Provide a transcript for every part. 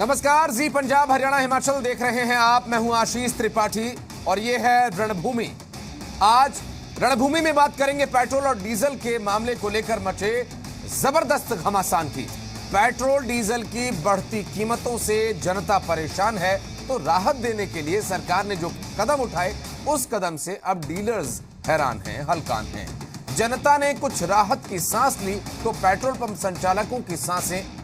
नमस्कार, जी पंजाब हरियाणा हिमाचल देख रहे हैं आप। मैं हूं आशीष त्रिपाठी और ये है रणभूमि। आज रणभूमि में बात करेंगे पेट्रोल और डीजल के मामले को लेकर मचे जबरदस्त घमासान की। पेट्रोल डीजल की बढ़ती कीमतों से जनता परेशान है, तो राहत देने के लिए सरकार ने जो कदम उठाए उस कदम से अब डीलर्स हैरान हैं, हलकान हैं। जनता ने कुछ राहत की सांस ली तो पेट्रोल पंप संचालकों की सांसें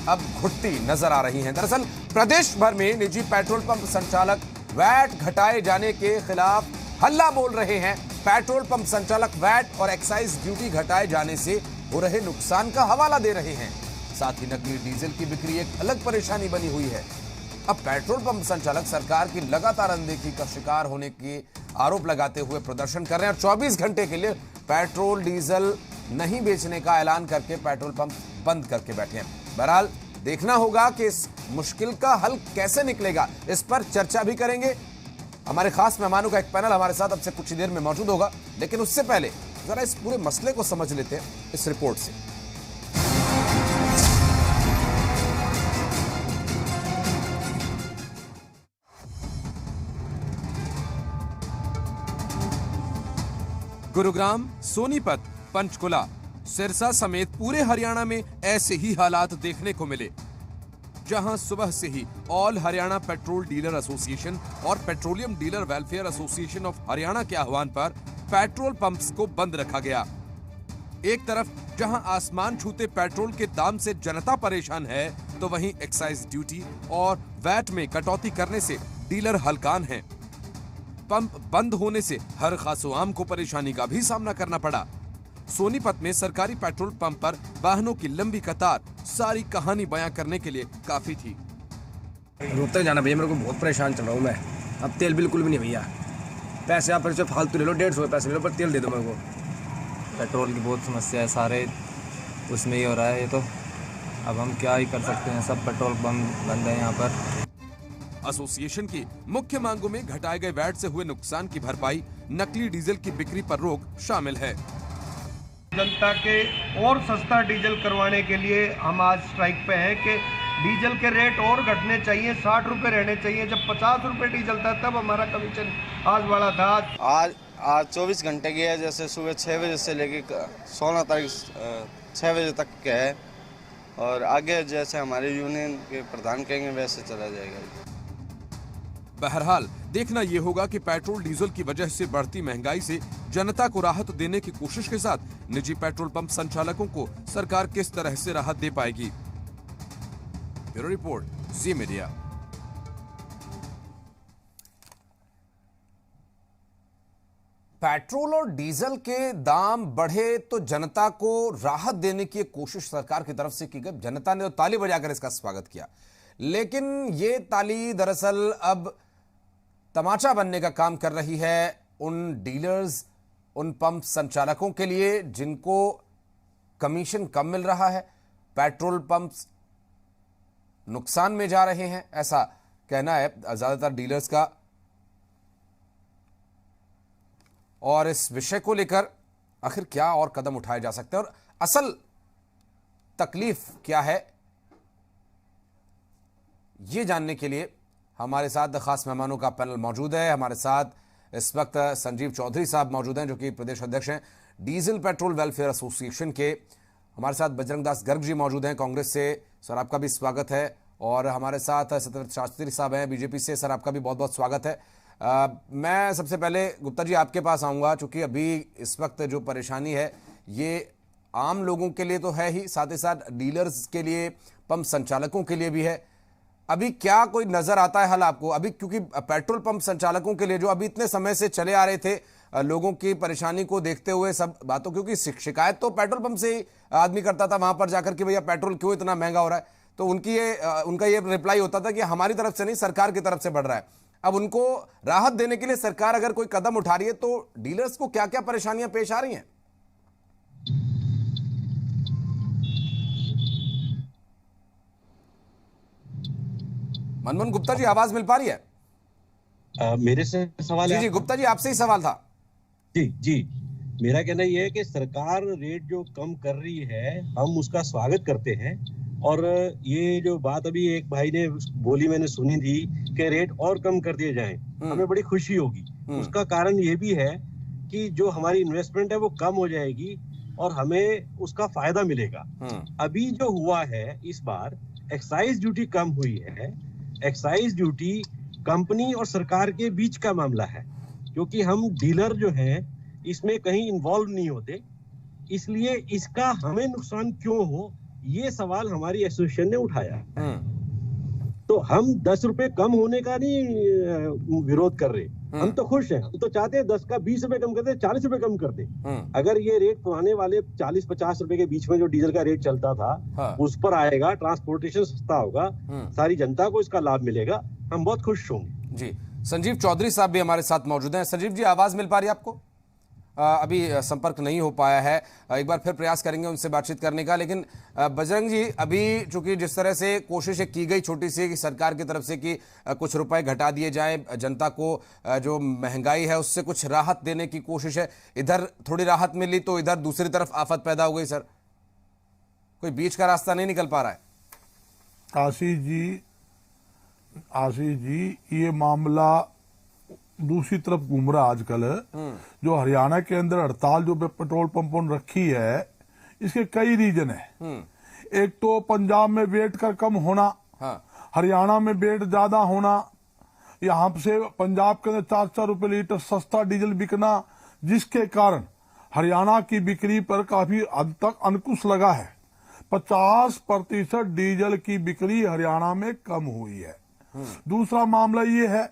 अब घुटती नजर आ रही हैं। दरअसल प्रदेश भर में निजी पेट्रोल पंप संचालक वैट घटाए जाने के खिलाफ हल्ला बोल रहे हैं। पेट्रोल पंप संचालक वैट और एक्साइज ड्यूटी घटाए जाने से हो रहे नुकसान का हवाला दे रहे हैं। साथ ही नकली डीजल की बिक्री एक अलग परेशानी बनी हुई है। अब पेट्रोल पंप संचालक सरकार की लगातार अनदेखी का शिकार होने के आरोप लगाते हुए प्रदर्शन कर रहे हैं और 24 घंटे के लिए पेट्रोल डीजल नहीं बेचने का ऐलान करके पेट्रोल पंप बंद करके बैठे हैं। बहरहाल देखना होगा कि इस मुश्किल का हल कैसे निकलेगा, इस पर चर्चा भी करेंगे। हमारे खास मेहमानों का एक पैनल हमारे साथ अब से कुछ ही देर में मौजूद होगा, लेकिन उससे पहले जरा इस पूरे मसले को समझ लेते हैं इस रिपोर्ट से। गुरुग्राम, सोनीपत, पंचकुला, सिरसा समेत पूरे हरियाणा में ऐसे ही हालात देखने को मिले, जहां सुबह से ही all Haryana petrol dealer association और petroleum dealer welfare association of Haryana के आह्वान पर पेट्रोल पंप्स को बंद रखा गया। एक तरफ जहां आसमान छूते पेट्रोल के दाम से जनता परेशान है, तो वहीं एक्साइज ड्यूटी और वैट में कटौती करने से डीलर हलकान हैं। पंप बंद होने से हर खासो आम को परेशानी का भी सामना करना पड़ा। सोनीपत में सरकारी पेट्रोल पंप पर वाहनों की लंबी कतार सारी कहानी बयां करने के लिए काफी थी। रोहतक जाना भैया, मेरे को बहुत परेशान चल रहा हूँ मैं। अब तेल बिल्कुल भी नहीं भैया। पैसे आप से फालतू ले लो, 150 पैसे ले लो, पर तेल दे दो मेरे को। पेट्रोल की बहुत समस्या है, सारे उसमें ही हो रहा है ये तो। अब हम क्या ही कर सकते हैं, सब पेट्रोल पंप बंद है यहाँ पर। एसोसिएशन की मुख्य मांगों में घटाए गए वैट से हुए नुकसान की भरपाई, नकली डीजल की बिक्री पर रोक शामिल है। जनता के और सस्ता डीजल करवाने के लिए हम आज स्ट्राइक पे हैं कि डीजल के रेट और घटने चाहिए, 60 रुपये रहने चाहिए। जब 50 रुपये डीजल था तब हमारा कमीशन आज वाला था। आज 24 घंटे की है, जैसे सुबह 6 बजे से लेके 16 तारीख 6 बजे तक का है, और आगे जैसे हमारे यूनियन के प्रधान कहेंगे वैसे चला जाएगा। बहरहाल देखना यह होगा कि पेट्रोल डीजल की वजह से बढ़ती महंगाई से जनता को राहत देने की कोशिश के साथ निजी पेट्रोल पंप संचालकों को सरकार किस तरह से राहत दे पाएगी। ब्यूरो रिपोर्ट, जी मीडिया। पेट्रोल और डीजल के दाम बढ़े तो जनता को राहत देने की कोशिश सरकार की तरफ से की गई। जनता ने तो ताली बजाकर इसका स्वागत किया, लेकिन ये ताली दरअसल अब तमाचा बनने का काम कर रही है उन डीलर्स, उन पंप संचालकों के लिए जिनको कमीशन कम मिल रहा है। पेट्रोल पंप्स नुकसान में जा रहे हैं, ऐसा कहना है ज्यादातर डीलर्स का। और इस विषय को लेकर आखिर क्या और कदम उठाए जा सकते हैं और असल तकलीफ क्या है, ये जानने के लिए हमारे साथ खास मेहमानों का पैनल मौजूद है। हमारे साथ इस वक्त संजीव चौधरी साहब मौजूद हैं, जो कि प्रदेश अध्यक्ष हैं डीजल पेट्रोल वेलफेयर एसोसिएशन के। हमारे साथ बजरंग दास गर्ग जी मौजूद हैं कांग्रेस से, सर आपका भी स्वागत है। और हमारे साथ सत्यव्रत शास्त्री साहब हैं बीजेपी से, सर आपका भी बहुत बहुत स्वागत है। मैं सबसे पहले गुप्ता जी आपके पास आऊँगा, चूँकि अभी इस वक्त जो परेशानी है ये आम लोगों के लिए तो है ही, साथ ही साथ डीलर्स के लिए, पंप संचालकों के लिए भी है। अभी क्या कोई नजर आता है हल आपको? अभी क्योंकि पेट्रोल पंप संचालकों के लिए जो अभी इतने समय से चले आ रहे थे, लोगों की परेशानी को देखते हुए सब बातों, क्योंकि शिकायत तो पेट्रोल पंप से ही आदमी करता था वहां पर जाकर कि भैया पेट्रोल क्यों इतना महंगा हो रहा है, तो उनका ये रिप्लाई होता था कि हमारी तरफ से नहीं, सरकार की तरफ से बढ़ रहा है। अब उनको राहत देने के लिए सरकार अगर कोई कदम उठा रही है तो डीलर्स को क्या क्या परेशानियां पेश आ रही हैं? मनमोहन गुप्ता जी, आवाज मिल पा रही है? मेरे से सवाल जी गुप्ता जी, आपसे ही सवाल था। जी मेरा कहना यह है कि सरकार रेट जो कम कर रही है हम उसका स्वागत करते हैं, और ये जो बात अभी एक भाई ने बोली, मैंने सुनी थी कि रेट और कम कर दिए जाएं, हमें बड़ी खुशी होगी। उसका कारण ये भी है कि जो हमारी इन्वेस्टमेंट है वो कम हो जाएगी और हमें उसका फायदा मिलेगा। अभी जो हुआ है इस बार, एक्साइज ड्यूटी कम हुई है। एक्साइज ड्यूटी कंपनी और सरकार के बीच का मामला है, क्योंकि हम डीलर जो हैं इसमें कहीं इन्वॉल्व नहीं होते, इसलिए इसका हमें नुकसान क्यों हो, ये सवाल हमारी एसोसिएशन ने उठाया। तो हम 10 रुपए कम होने का नहीं विरोध कर रहे, हम तो खुश हैं। हम तो चाहते हैं 10 का 20 रुपए कम कर दे, 40 रुपए कम कर दे। अगर ये रेट पुराने वाले 40-50 रुपए के बीच में जो डीजल का रेट चलता था उस पर आएगा, ट्रांसपोर्टेशन सस्ता होगा, सारी जनता को इसका लाभ मिलेगा, हम बहुत खुश होंगे। जी, संजीव चौधरी साहब भी हमारे साथ मौजूद हैं। संजीव जी, आवाज मिल पा रही है आपको? अभी संपर्क नहीं हो पाया है, एक बार फिर प्रयास करेंगे उनसे बातचीत करने का। लेकिन बजरंग जी, अभी चूंकि जिस तरह से कोशिश की गई छोटी सी कि सरकार की तरफ से कि कुछ रुपए घटा दिए जाएं, जनता को जो महंगाई है उससे कुछ राहत देने की कोशिश है, इधर थोड़ी राहत मिली तो इधर दूसरी तरफ आफत पैदा हो गई। सर, कोई बीच का रास्ता नहीं निकल पा रहा है। आशीष जी, ये मामला दूसरी तरफ घूम रहा आजकल। जो हरियाणा के अंदर हड़ताल जो पेट्रोल पंपों ने रखी है, इसके कई रीजन है। एक तो पंजाब में वेट का कम होना, हरियाणा में वेट ज्यादा होना, यहाँ से पंजाब के अंदर 4-4 रुपए लीटर सस्ता डीजल बिकना, जिसके कारण हरियाणा की बिक्री पर काफी हद तक अंकुश लगा है। 50% डीजल की बिक्री हरियाणा में कम हुई है। दूसरा मामला ये है,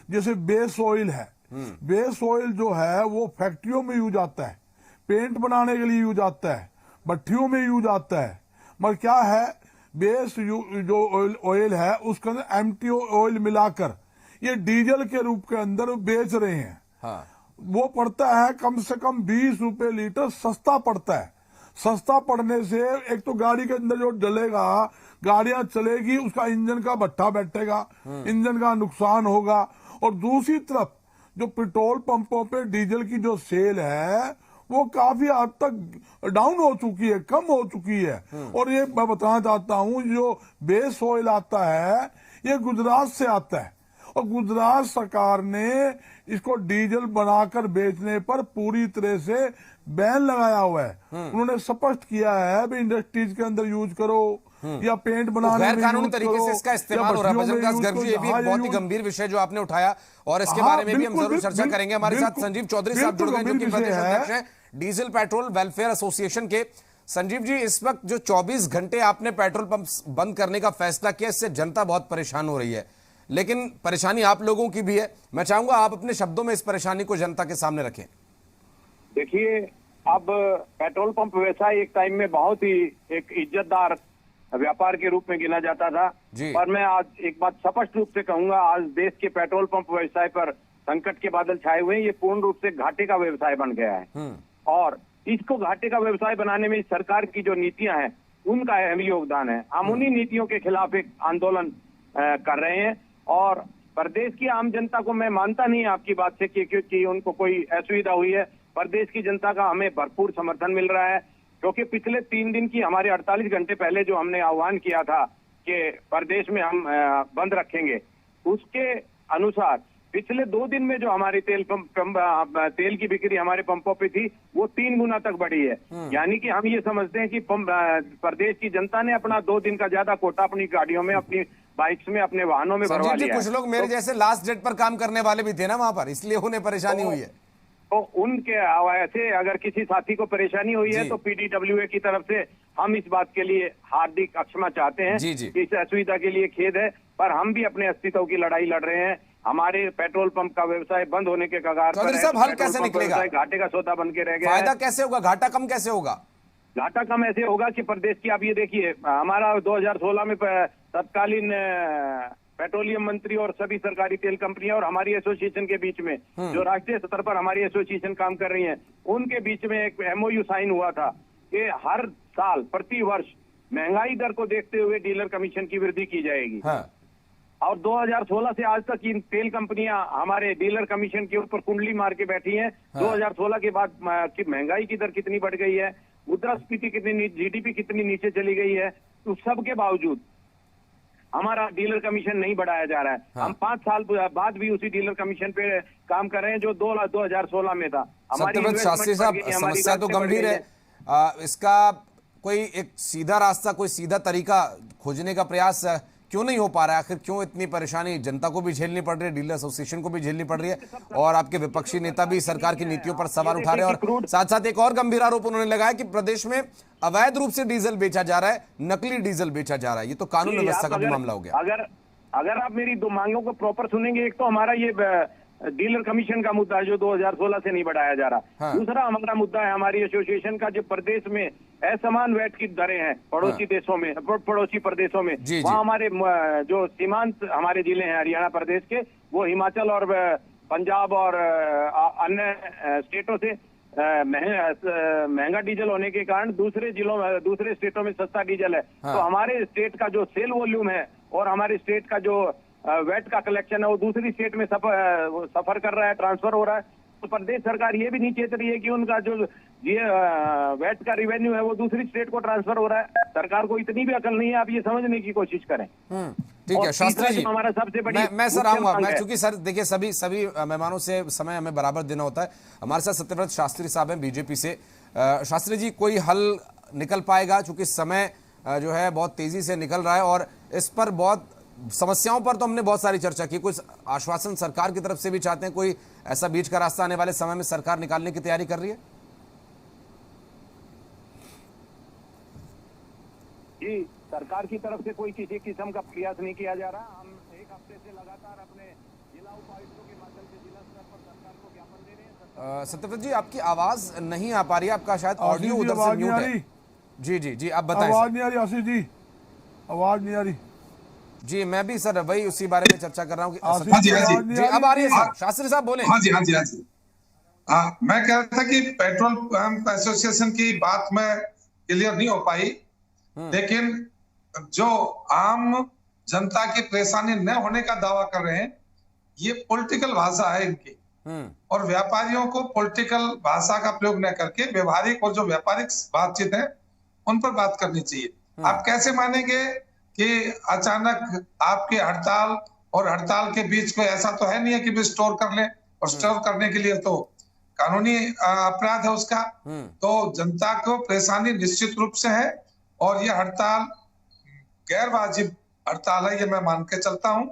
जैसे बेस ऑयल है, बेस ऑयल जो है वो फैक्ट्रियों में यूज आता है, पेंट बनाने के लिए यूज आता है, भट्टियों में यूज आता है। मगर क्या है, बेस जो ऑयल है उसके अंदर एम्प्टी ऑयल मिलाकर ये डीजल के रूप के अंदर बेच रहे हैं। वो पड़ता है कम से कम 20 रुपए लीटर सस्ता पड़ता है। सस्ता पड़ने से एक तो गाड़ी के अंदर जो डलेगा, गाड़ियां चलेगी, उसका इंजन का भट्ठा बैठेगा, इंजन का नुकसान होगा। और दूसरी तरफ जो पेट्रोल पंपों पे डीजल की जो सेल है वो काफी हद तक डाउन हो चुकी है, कम हो चुकी है। और ये मैं बताना चाहता हूँ, जो बेस ऑयल आता है ये गुजरात से आता है और गुजरात सरकार ने इसको डीजल बनाकर बेचने पर पूरी तरह से बैन लगाया हुआ है। उन्होंने स्पष्ट किया है भी इंडस्ट्रीज के अंदर यूज करो या पेंट बनाने में कानूनी तरीके से इसका इस्तेमाल हो रहा है। बजरंग गर्ग जी, ये भी एक बहुत ही गंभीर विषय जो आपने उठाया और इसके बारे में भी हम जरूर चर्चा करेंगे। हमारे साथ संजीव चौधरी साहब जुड़ गए, जो कि प्रदेश अध्यक्ष हैं डीजल पेट्रोल वेलफेयर एसोसिएशन के। संजीव जी, इस वक्त जो 24 घंटे आपने पेट्रोल पंप बंद करने का फैसला किया, इससे जनता बहुत परेशान हो रही है, लेकिन परेशानी आप लोगों की भी है। मैं चाहूंगा आप अपने शब्दों में इस परेशानी को जनता के सामने रखें। देखिए, अब पेट्रोल पंप व्यवसाय एक टाइम में बहुत ही एक इज्जतदार व्यापार के रूप में गिना जाता था, पर मैं आज एक बात स्पष्ट रूप से कहूंगा, आज देश के पेट्रोल पंप व्यवसाय पर संकट के बादल छाए हुए हैं। ये पूर्ण रूप से घाटे का व्यवसाय बन गया है और इसको घाटे का व्यवसाय बनाने में सरकार की जो नीतियां हैं उनका अहम योगदान है। हम उन्हीं नीतियों के खिलाफ एक आंदोलन कर रहे हैं और प्रदेश की आम जनता को मैं मानता नहीं आपकी बात से कि क्योंकि उनको कोई असुविधा हुई है। प्रदेश की जनता का हमें भरपूर समर्थन मिल रहा है, क्योंकि पिछले 3 दिन की हमारे 48 घंटे पहले जो हमने आह्वान किया था कि प्रदेश में हम बंद रखेंगे, उसके अनुसार पिछले 2 दिन में जो हमारी तेल की बिक्री हमारे पंपों पे थी वो 3 गुना तक बढ़ी है। यानी कि हम ये समझते हैं कि प्रदेश की जनता ने अपना 2 दिन का ज्यादा कोटा अपनी गाड़ियों में, अपनी बाइक्स में, अपने वाहनों में भरवा लिया। कुछ लोग मेरे जैसे लास्ट डेट पर काम करने वाले भी थे ना वहां पर, इसलिए उन्हें परेशानी हुई है। तो उनके ऐसे अगर किसी साथी को परेशानी हुई है तो पीडीडब्ल्यूए की तरफ से हम इस बात के लिए हार्दिक क्षमा चाहते हैं। इस असुविधा के लिए खेद है, पर हम भी अपने अस्तित्व की लड़ाई लड़ रहे हैं। हमारे पेट्रोल पंप का व्यवसाय बंद होने के कगार पर है। हल कैसे निकलेगा? घाटे का सौदा बन के रह गया। फायदा कैसे होगा? घाटा कम कैसे होगा? घाटा कम ऐसे होगा कि प्रदेश की, आप ये देखिए, हमारा 2016 में तत्कालीन पेट्रोलियम मंत्री और सभी सरकारी तेल कंपनियां और हमारी एसोसिएशन के बीच में, जो राष्ट्रीय स्तर पर हमारी एसोसिएशन काम कर रही है, उनके बीच में एक MOU साइन हुआ था कि हर साल प्रति वर्ष महंगाई दर को देखते हुए डीलर कमीशन की वृद्धि की जाएगी। और 2016 से आज तक इन तेल कंपनियां हमारे डीलर कमीशन के ऊपर कुंडली मार के बैठी हैं। 2016 के बाद महंगाई की दर कितनी बढ़ गई है, मुद्रास्फीति कितनी, GDP कितनी नीचे चली गई है, उस सब के बावजूद हमारा डीलर कमीशन नहीं बढ़ाया जा रहा है। हाँ। हम 5 साल बाद भी उसी डीलर कमीशन पे काम कर रहे हैं जो 2016 में था। सत्यव्रत शास्त्री साहब, समस्या तो गंभीर है। इसका कोई एक सीधा रास्ता, कोई सीधा तरीका खोजने का प्रयास क्यों नहीं हो पा रहा है? आखिर क्यों इतनी परेशानी जनता को भी झेलनी पड़ रही है, डीलर एसोसिएशन को भी झेलनी पड़ रही है, और आपके विपक्षी नेता भी सरकार की नीतियों पर सवाल उठा रहे हैं? और साथ साथ एक और गंभीर आरोप उन्होंने लगाया कि प्रदेश में अवैध रूप से डीजल बेचा जा रहा है, नकली डीजल बेचा जा रहा है। ये तो कानून व्यवस्था का भी मामला हो गया। अगर आप मेरी दो मांगों को प्रॉपर सुनेंगे, एक तो हमारा ये डीलर कमीशन का मुद्दा है जो 2016 से नहीं बढ़ाया जा रहा। हाँ। दूसरा हमारा मुद्दा है हमारी एसोसिएशन का, जो प्रदेश में असमान वैट की दरें हैं पड़ोसी देशों में, पड़ोसी प्रदेशों में, वहाँ हमारे जो सीमांत हमारे जिले हैं हरियाणा प्रदेश के, वो हिमाचल और पंजाब और अन्य स्टेटों से महंगा डीजल होने के कारण दूसरे स्टेटों में सस्ता डीजल है। हाँ। तो हमारे स्टेट का जो सेल वॉल्यूम है और हमारे स्टेट का जो वैट का कलेक्शन है वो दूसरी स्टेट में सफर कर रहा है, ट्रांसफर हो रहा है। तो प्रदेश सरकार ये भी नहीं चेत रही है कि उनका जो ये वैट का रिवेन्यू है वो दूसरी स्टेट को ट्रांसफर हो रहा है। सरकार को इतनी भी अकल नहीं है, आप ये समझने की कोशिश करें। ठीक है शास्त्री जी, हमारा सबसे बड़ी मैं सर आऊंगा। मैं चूंकि सर देखिए सभी मेहमानों से समय हमें बराबर देना होता है। हमारे साथ सत्यव्रत शास्त्री साहब हैं बीजेपी से। शास्त्री जी, कोई हल निकल पाएगा? चूंकि समय जो है बहुत तेजी से निकल रहा है और इस पर बहुत समस्याओं पर तो हमने बहुत सारी चर्चा की। कुछ आश्वासन सरकार की तरफ से भी चाहते हैं, कोई ऐसा बीच का रास्ता आने वाले समय में सरकार निकालने की तैयारी कर रही है? जी, सरकार की तरफ से कोई किसी किस्म का प्रयास नहीं किया जा रहा। हम एक हफ्ते से लगातार अपने जिला उपायुक्तों के माध्यम से जिला स्तर पर सरकार को ज्ञापन दे रहे हैं। सत्यव्रत जी, आपकी आवाज नहीं आ पा रही है, आपका शायद ऑडियो उधर से म्यूट है। जी आप बताएं। आवाज नहीं आ रही आशीष जी, आवाज नहीं आ रही। जी मैं भी सर वही उसी बारे में चर्चा कर रहा हूँ। जी अब आ रही है सर। शास्त्री साहब बोले। हाँ जी। मैं कह रहा था कि पेट्रोल पंप एसोसिएशन की बात में क्लियर नहीं हो पाई, लेकिन जो आम जनता की परेशानी न होने का दावा कर रहे हैं, ये पॉलिटिकल भाषा है इनकी। और व्यापारियों को पॉलिटिकल भाषा का प्रयोग न करके व्यवहारिक और जो व्यापारिक बातचीत है उन पर बात करनी चाहिए। आप कैसे मानेंगे कि अचानक आपकी हड़ताल और हड़ताल के बीच कोई ऐसा तो है नहीं है कि भी स्टोर कर ले, और स्टोर करने के लिए तो कानूनी अपराध है उसका। तो जनता को परेशानी निश्चित रूप से है, और ये हड़ताल गैर वाजिब हड़ताल है, ये मैं मान के चलता हूं।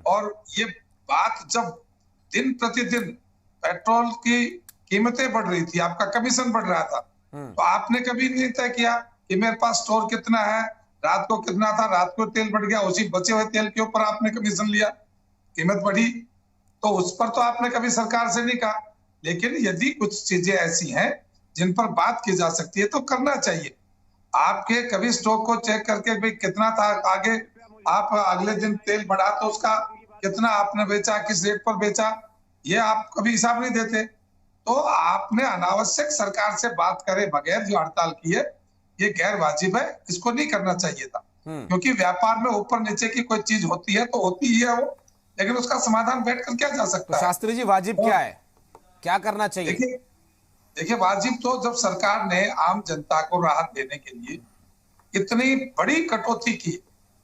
और ये बात जब दिन प्रतिदिन पेट्रोल की कीमतें बढ़ रही थी, आपका कमीशन बढ़ रहा था, तो आपने कभी नहीं तय किया कि मेरे पास स्टोर कितना है, रात को कितना था, रात को तेल बढ़ गया, उसी बचे हुए तेल के ऊपर आपने कमीशन लिया, कीमत बढ़ी, तो उस पर तो आपने कभी सरकार से नहीं कहा। लेकिन यदि कुछ चीजें ऐसी हैं जिन पर बात की जा सकती है तो करना चाहिए। आपके कभी स्टॉक को चेक करके भाई कितना था, आगे आप अगले दिन तेल बढ़ा तो उसका कितना आपने बेचा, किस रेट पर बेचा, ये आप कभी हिसाब नहीं देते। तो आपने अनावश्यक सरकार से बात करे बगैर जो हड़ताल की है, ये गैर वाजिब है, इसको नहीं करना चाहिए था। क्योंकि व्यापार में ऊपर नीचे की कोई चीज होती है तो होती ही है वो, लेकिन उसका समाधान बैठकर क्या जा सकता है? शास्त्री जी, वाजिब क्या है, क्या करना चाहिए? देखिए वाजिब तो जब सरकार ने आम जनता को राहत देने के लिए इतनी बड़ी कटौती की,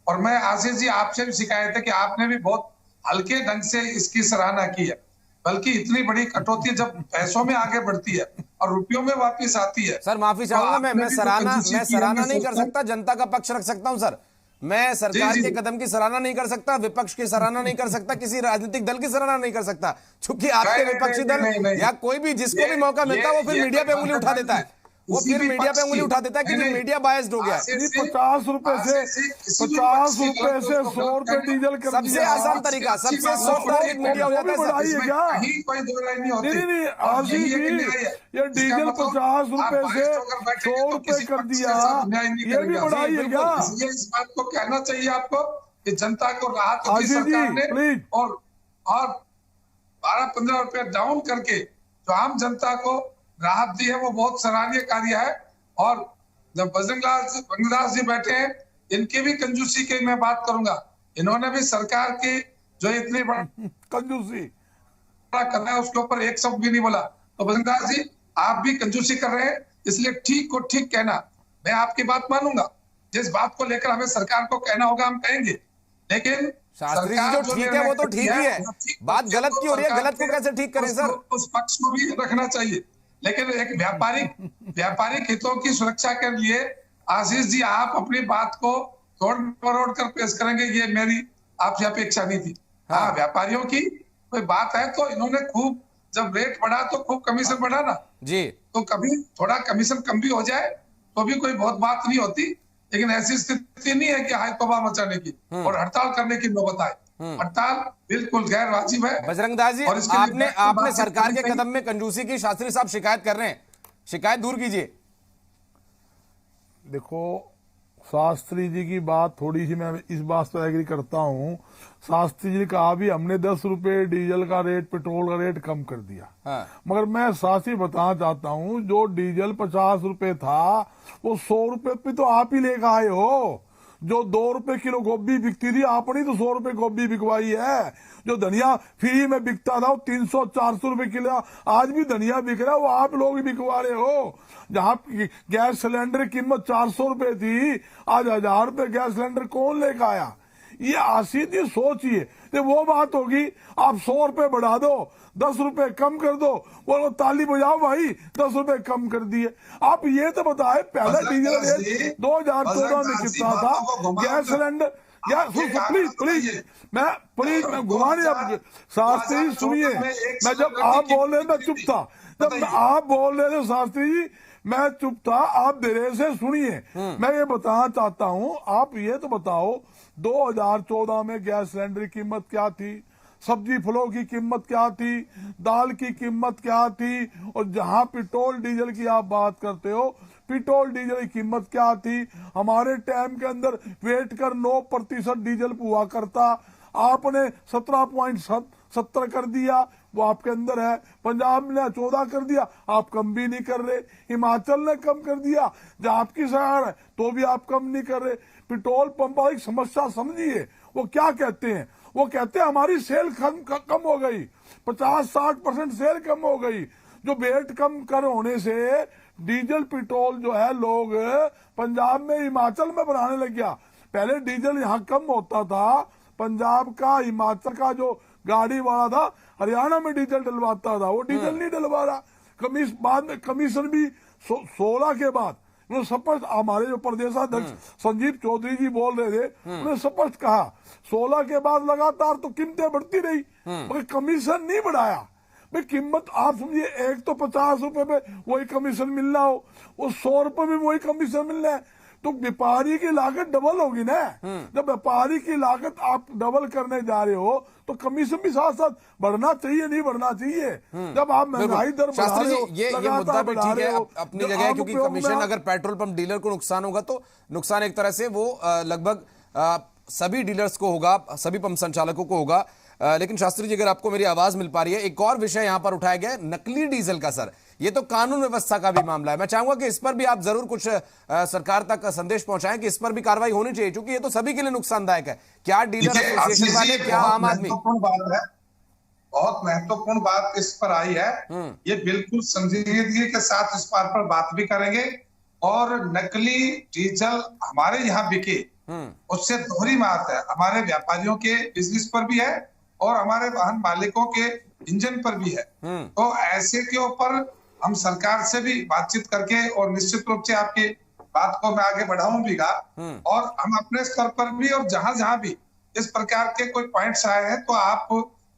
और मैं आशीष जी आपसे भी शिकायत है कि आपने भी बहुत हल्के ढंग से इसकी सराहना की है, बल्कि इतनी बड़ी कटौती जब पैसों में आगे बढ़ती है और रुपयों में वापस आती है। सर माफी चाहूंगा, मैं सराहना नहीं कर सकता, जनता का पक्ष रख सकता हूं सर। मैं सरकार के कदम की सराहना नहीं कर सकता, विपक्ष की सराहना नहीं कर सकता, किसी राजनीतिक दल की सराहना नहीं कर सकता, क्योंकि आपके विपक्षी दल या कोई भी जिसको भी मौका मिलता है वो फिर मीडिया पे उंगली उठा देता है, वो फिर मीडिया पे उंगली उठा देता है कि मीडिया बायस्ड हो गया। 50 रुपए से 100 रुपए डीजल कर सबसे आसान तरीका, सबसे सॉफ्ट मीडिया हो जाता है। नहीं आशीष जी, ये डीजल 50 रुपए से 100 रुपए कर दिया, ये भी बढ़ाई है क्या? इस बात को कहना चाहिए आपको कि जनता को राहत होगी सरकार ने, और 12-15 रुपए डाउन करके जो आम जनता को राहत दी है वो बहुत सराहनीय कार्य है। और जब बजरंगदास जी बैठे हैं, इनकी भी कंजूसी की मैं बात करूंगा। इन्होंने भी सरकार की जो इतनी कंजूसी कर रहा है उसके ऊपर एक शब्द भी नहीं बोला। तो बजरंगदास जी आप भी कंजूसी कर रहे हैं, इसलिए ठीक को ठीक कहना, मैं आपकी बात मानूंगा, जिस बात को लेकर हमें सरकार को कहना होगा हम कहेंगे, लेकिन शास्त्री जी जो ठीक है वो तो ठीक ही है, बात गलत की हो रही है, गलत को कैसे ठीक करें सर? उस पक्ष को भी रखना चाहिए, लेकिन एक व्यापारिक हितों की सुरक्षा के लिए आशीष जी आप अपनी बात को तोड़ मरोड़ कर पेश करेंगे, ये मेरी आपसे अपेक्षा नहीं थी। हाँ, व्यापारियों की कोई बात है तो इन्होंने खूब, जब रेट बढ़ा तो खूब कमीशन बढ़ा ना जी, तो कभी थोड़ा कमीशन कम भी हो जाए तो भी कोई बहुत बात नहीं होती, लेकिन ऐसी स्थिति नहीं है कि हाय तौबा मचाने की और हड़ताल करने की नौबत आए। हड़ताल बिल्कुल गैर वाजिब है। बजरंग दास जी, आपने सरकार के कदम में कंजूसी की, शास्त्री साहब शिकायत कर रहे हैं, शिकायत दूर कीजिए। देखो शास्त्री जी की बात थोड़ी सी मैं इस बात पर एग्री करता हूँ। शास्त्री जी ने कहा भी हमने 10 रुपए डीजल का रेट, पेट्रोल का रेट कम कर दिया। मगर मैं शास्त्री बताना चाहता हूँ, जो डीजल 50 रुपए था वो 100 रुपए पे तो आप ही लेकर आए हो। जो 2 रुपए किलो गोभी बिकती थी आपने तो 100 रुपए गोभी बिकवाई है। जो धनिया फ्री में बिकता था वो 300-400 रुपए किलो, आज भी धनिया बिक रहा है, वो आप लोग ही बिकवा रहे हो। जहाँ गैस सिलेंडर की कीमत 400 रुपए थी, आज 1000 रुपए गैस सिलेंडर कौन लेकर आया? ये आशीष जी सोचिए, तो वो बात होगी आप 100 रुपए बढ़ा दो, 10 रुपए कम कर दो, बोलो ताली बजाओ भाई 10 रुपए कम कर दिए। आप ये तो बताए पहला डीजल रेट 2014 में कितना था, गैस सिलेंडर प्लीज मैं घुमाने, आप शास्त्री जी सुनिए, मैं जब आप बोल रहे मैं चुप था, जब आप बोल रहे थे शास्त्री जी मैं चुप था, आप धीरे से सुनिए। मैं ये बताना चाहता हूँ, आप ये तो बताओ 2014 में गैस सिलेंडर की कीमत क्या थी, सब्जी फलों की कीमत क्या थी, दाल की कीमत क्या थी, और जहां पेट्रोल डीजल की आप बात करते हो, पेट्रोल डीजल की कीमत क्या थी? हमारे टाइम के अंदर वेट कर 9% डीजल हुआ करता, आपने 17.70 कर दिया, वो आपके अंदर है। पंजाब ने 14 कर दिया, आप कम भी नहीं कर रहे। हिमाचल ने कम कर दिया, जो आपकी सरकार है तो भी आप कम नहीं कर रहे। पेट्रोल पंप की समस्या समझिए, वो क्या कहते हैं? वो कहते हैं हमारी सेल कम हो गई, 50-60% सेल कम हो गई। जो वेट कम कर होने से डीजल पेट्रोल जो है लोग पंजाब में, हिमाचल में बनाने लग गया। पहले डीजल यहाँ कम होता था, पंजाब का, हिमाचल का जो गाड़ी वाला था हरियाणा में डीजल डलवाता था, वो डीजल नहीं डलवा रहा। बाद में कमीशन भी 16 के बाद स्पष्ट, हमारे जो प्रदेशाध्यक्ष संजीव चौधरी जी बोल रहे थे, उन्होंने स्पष्ट कहा 16 के बाद लगातार तो कीमतें बढ़ती रही मगर कमीशन नहीं बढ़ाया। भाई कीमत आप समझिए, एक तो 50 रुपए पे वही कमीशन मिलना हो, वो 100 रुपए में वही कमीशन मिलना है, तो व्यापारी की लागत डबल होगी ना। जब व्यापारी की लागत आप डबल करने जा रहे हो तो कमीशन भी साथ साथ बढ़ना चाहिए, नहीं बढ़ना चाहिए। जब आप महंगाई दर बढ़ा रहे हो, ये मुद्दा भी ठीक है अपनी जगह, क्योंकि कमीशन अगर पेट्रोल पंप डीलर को नुकसान होगा तो नुकसान एक तरह से वो लगभग सभी डीलर्स को होगा, सभी पंप संचालकों को होगा। लेकिन शास्त्री जी, अगर आपको मेरी आवाज मिल पा रही है, एक और विषय यहां पर उठाया गया है, नकली डीजल का। सर, ये तो कानून व्यवस्था का भी मामला है, मैं चाहूंगा कि इस पर भी आप जरूर कुछ सरकार तक संदेश पहुंचाएं कि इस पर भी कार्रवाई होनी चाहिए, क्योंकि ये तो सभी के लिए नुकसानदायक है। क्या डीलर एसोसिएशन वाले, क्या आम आदमी? बहुत महत्वपूर्ण बात इस पर आई है, ये बिल्कुल संजीदगी के साथ इस पर बात भी करेंगे। और नकली डीजल हमारे यहाँ बिके, उससे दोहरी बात है, हमारे व्यापारियों के बिजनेस पर भी है और हमारे वाहन मालिकों के इंजन पर भी है। तो ऐसे के ऊपर हम सरकार से भी बातचीत करके, और निश्चित रूप से आपकी बात को मैं आगे बढ़ाऊंगा, और हम अपने स्तर पर भी और जहां जहां भी इस प्रकार के कोई पॉइंट्स आए हैं तो आप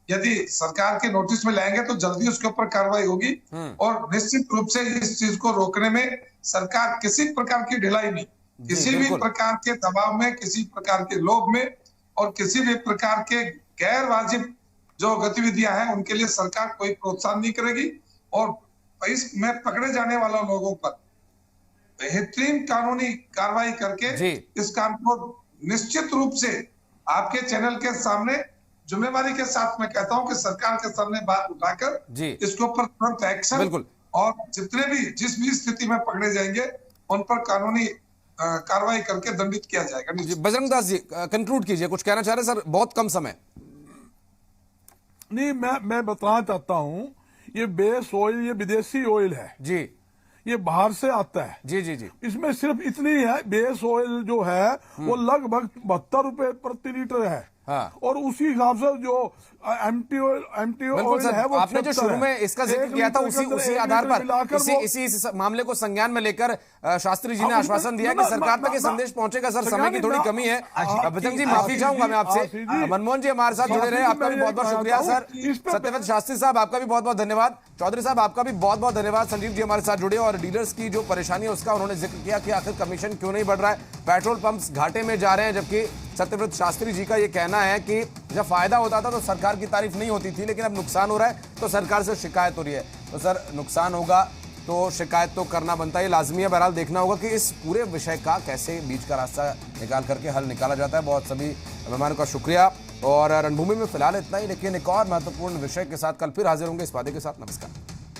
यदि सरकार के नोटिस में लाएंगे तो जल्दी उसके ऊपर कार्रवाई होगी। और निश्चित रूप से इस चीज को रोकने में सरकार किसी प्रकार की ढिलाई नहीं, किसी भी प्रकार के दबाव में, किसी प्रकार के लोभ में और किसी भी प्रकार के गैर वाजिब जो गतिविधियां हैं उनके लिए सरकार कोई प्रोत्साहन नहीं करेगी। और इसमें पकड़े जाने वाले लोगों पर बेहतरीन कानूनी कार्रवाई करके इस काम को निश्चित रूप से आपके चैनल के सामने जिम्मेवारी के साथ मैं कहता हूं कि सरकार के सामने बात उठाकर इसके ऊपर तुरंत एक्शन, और जितने भी जिस भी स्थिति में पकड़े जाएंगे उन पर कानूनी कार्रवाई करके दंडित किया जाएगा। बजरंग दास जी, कंक्लूड कीजिए, कुछ कहना चाह रहे सर, बहुत कम समय। नहीं, मैं बताना चाहता हूं, ये बेस ऑयल, ये विदेशी ऑयल है जी, ये बाहर से आता है। जी जी जी। इसमें सिर्फ इतनी है, बेस ऑयल जो है वो लगभग 72 रुपए प्रति लीटर है। हाँ। और उसी हिसाब से जो एमटी ऑयल है वो आपने जो शुरू में इसका जिक्र किया था उसी आधार पर इसी मामले को संज्ञान में लेकर शास्त्री जी ने आश्वासन दिया कि सरकार तक ये संदेश पहुंचेगा। सर, समय की थोड़ी कमी है। बजरंग जी, माफी चाहूंगा मैं आपसे। मनमोहन जी हमारे साथ जुड़े रहे, आपका भी बहुत बहुत शुक्रिया। सर सत्यव्रत शास्त्री साहब, आपका भी बहुत बहुत धन्यवाद। चौधरी साहब, आपका भी बहुत बहुत धन्यवाद। संजीव जी हमारे साथ जुड़े और डीलर्स की जो परेशानी है उसका उन्होंने जिक्र किया कि आखिर कमीशन क्यों नहीं बढ़ रहा है, पेट्रोल पंप्स घाटे में जा रहे हैं। जबकि सत्यव्रत शास्त्री जी का ये कहना है कि जब फायदा होता था तो सरकार की तारीफ नहीं होती थी, लेकिन अब नुकसान हो रहा है तो सरकार से शिकायत हो रही है। तो सर, नुकसान होगा तो शिकायत तो करना बनता है, लाजमी है। बहरहाल देखना होगा कि इस पूरे विषय का कैसे बीच का रास्ता निकाल करके हल निकाला जाता है। बहुत सभी मेहमानों का शुक्रिया। और रणभूमि में फिलहाल इतना ही, लेकिन एक और महत्वपूर्ण विषय के साथ कल फिर हाजिर होंगे इस वादे के साथ। नमस्कार।